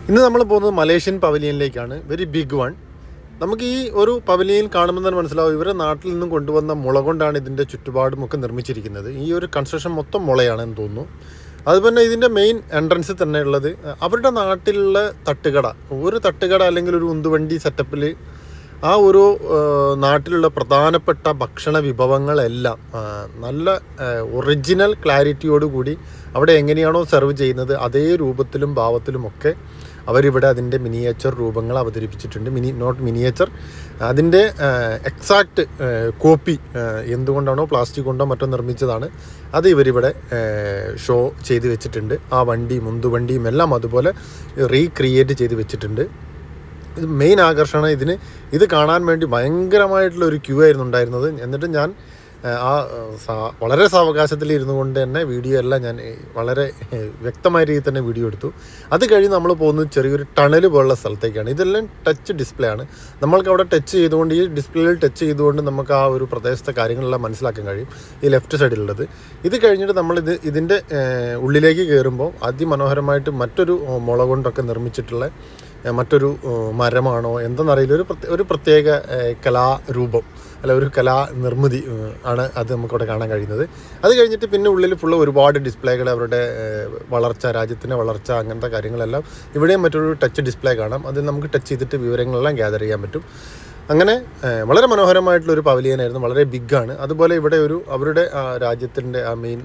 ഇന്ന് നമ്മൾ പോകുന്നത് മലേഷ്യൻ പവലിയനിലേക്കാണ്. Very big one. നമുക്ക് ഈ ഒരു പവലിയൻ കാണുമ്പോൾ തന്നെ മനസ്സിലാവും ഇവരുടെ നാട്ടിൽ നിന്നും കൊണ്ടുവന്ന മുള കൊണ്ടാണ് ഇതിൻ്റെ ചുറ്റുപാടും ഒക്കെ നിർമ്മിച്ചിരിക്കുന്നത്. ഈ ഒരു കൺസ്ട്രക്ഷൻ മൊത്തം മുളയാണെന്ന് തോന്നുന്നു. അതുപോലെ ഇതിൻ്റെ മെയിൻ എൻട്രൻസിൽ തന്നെ ഉള്ളത് അവരുടെ നാട്ടിലുള്ള തട്ടുകട, ഒരു തട്ടുകട അല്ലെങ്കിൽ ഒരു ഉന്തുവണ്ടി സെറ്റപ്പിൽ ആ ഒരു നാട്ടിലുള്ള പ്രധാനപ്പെട്ട ഭക്ഷണ വിഭവങ്ങളെല്ലാം നല്ല ഒറിജിനൽ ക്ലാരിറ്റിയോടുകൂടി അവിടെ എങ്ങനെയാണോ സെർവ് ചെയ്യുന്നത് അതേ രൂപത്തിലും ഭാവത്തിലുമൊക്കെ അവരിവിടെ അതിൻ്റെ മിനിയേച്ചർ രൂപങ്ങൾ അവതരിപ്പിച്ചിട്ടുണ്ട്. നോട്ട് മിനിയേച്ചർ, അതിൻ്റെ എക്സാക്റ്റ് കോപ്പി എന്തുകൊണ്ടാണോ പ്ലാസ്റ്റിക് കൊണ്ടോ മറ്റോ നിർമ്മിച്ചതാണ് അത് ഇവരിവിടെ ഷോ ചെയ്ത് വെച്ചിട്ടുണ്ട്. ആ വണ്ടിയും ഉന്തുവണ്ടിയും എല്ലാം അതുപോലെ റീക്രിയേറ്റ് ചെയ്ത് വെച്ചിട്ടുണ്ട്. ഇത് മെയിൻ ആകർഷണം. ഇത് കാണാൻ വേണ്ടി ഭയങ്കരമായിട്ടുള്ളൊരു ക്യൂ ആയിരുന്നു ഉണ്ടായിരുന്നത്. എന്നിട്ട് ഞാൻ വളരെ സാവകാശത്തിൽ ഇരുന്നു കൊണ്ട് തന്നെ വീഡിയോ എല്ലാം ഞാൻ വളരെ വ്യക്തമായ രീതിയിൽ തന്നെ വീഡിയോ എടുത്തു. അത് കഴിഞ്ഞ് നമ്മൾ പോകുന്നത് ചെറിയൊരു ടണൽ പോലുള്ള സ്ഥലത്തേക്കാണ്. ഇതെല്ലാം ടച്ച് ഡിസ്പ്ലേ ആണ്. നമ്മൾക്ക് അവിടെ ടച്ച് ചെയ്തുകൊണ്ട്, ഈ ഡിസ്പ്ലേയിൽ ടച്ച് ചെയ്തുകൊണ്ട് നമുക്ക് ആ ഒരു പ്രദേശത്തെ കാര്യങ്ങളെല്ലാം മനസ്സിലാക്കാൻ കഴിയും. ഈ ലെഫ്റ്റ് സൈഡിലുള്ളത്. ഇത് കഴിഞ്ഞിട്ട് ഇതിൻ്റെ ഉള്ളിലേക്ക് കയറുമ്പോൾ അതിമനോഹരമായിട്ട് മറ്റൊരു മുള കൊണ്ടൊക്കെ നിർമ്മിച്ചിട്ടുള്ള മറ്റൊരു മരമാണോ എന്തെന്നറിയില്ല, ഒരു പ്രത്യേക കലാരൂപം അല്ല ഒരു കലാ നിർമ്മിതി ആണ് അത് നമുക്കവിടെ കാണാൻ കഴിയുന്നത്. അത് കഴിഞ്ഞിട്ട് പിന്നെ ഉള്ളിൽ ഫുള്ള് ഒരുപാട് ഡിസ്പ്ലേകൾ, അവരുടെ വളർച്ച, രാജ്യത്തിൻ്റെ വളർച്ച, അങ്ങനത്തെ കാര്യങ്ങളെല്ലാം ഇവിടെയും മറ്റൊരു ടച്ച് ഡിസ്പ്ലേ കാണാം. അതിൽ നമുക്ക് ടച്ച് ചെയ്തിട്ട് വിവരങ്ങളെല്ലാം ഗ്യാദർ ചെയ്യാൻ പറ്റും. അങ്ങനെ വളരെ മനോഹരമായിട്ടുള്ളൊരു പവലിയനായിരുന്നു. വളരെ ബിഗ്ഗാണ്. അതുപോലെ ഇവിടെ അവരുടെ രാജ്യത്തിൻ്റെ ആ മെയിൻ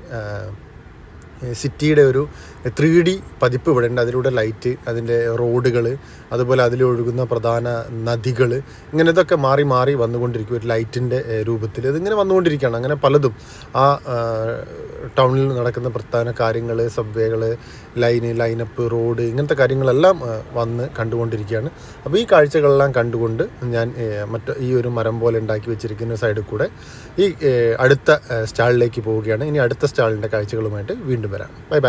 സിറ്റിയുടെ ഒരു 3D പതിപ്പ് ഇവിടെ ഉണ്ട്. അതിലൂടെ ലൈറ്റ്, അതിൻ്റെ റോഡുകൾ, അതുപോലെ അതിലൊഴുകുന്ന പ്രധാന നദികൾ, ഇങ്ങനെ ഇതൊക്കെ മാറി മാറി വന്നുകൊണ്ടിരിക്കും ഒരു ലൈറ്റിൻ്റെ രൂപത്തിൽ. ഇതിങ്ങനെ വന്നുകൊണ്ടിരിക്കുകയാണ്. അങ്ങനെ പലതും ആ ടൗണിൽ നടക്കുന്ന പ്രധാന കാര്യങ്ങൾ, സബ്വേകൾ, ലൈനപ്പ്, റോഡ്, ഇങ്ങനത്തെ കാര്യങ്ങളെല്ലാം വന്ന് കണ്ടുകൊണ്ടിരിക്കുകയാണ്. അപ്പോൾ ഈ കാഴ്ചകളെല്ലാം കണ്ടുകൊണ്ട് ഞാൻ ഈ ഒരു മരം പോലെ ഉണ്ടാക്കി വെച്ചിരിക്കുന്ന സൈഡിൽ കൂടെ ഈ അടുത്ത സ്റ്റാളിലേക്ക് പോവുകയാണ്. ഇനി അടുത്ത സ്റ്റാളിൻ്റെ കാഴ്ചകളുമായിട്ട് വീണ്ടും വരാം. Bye bye.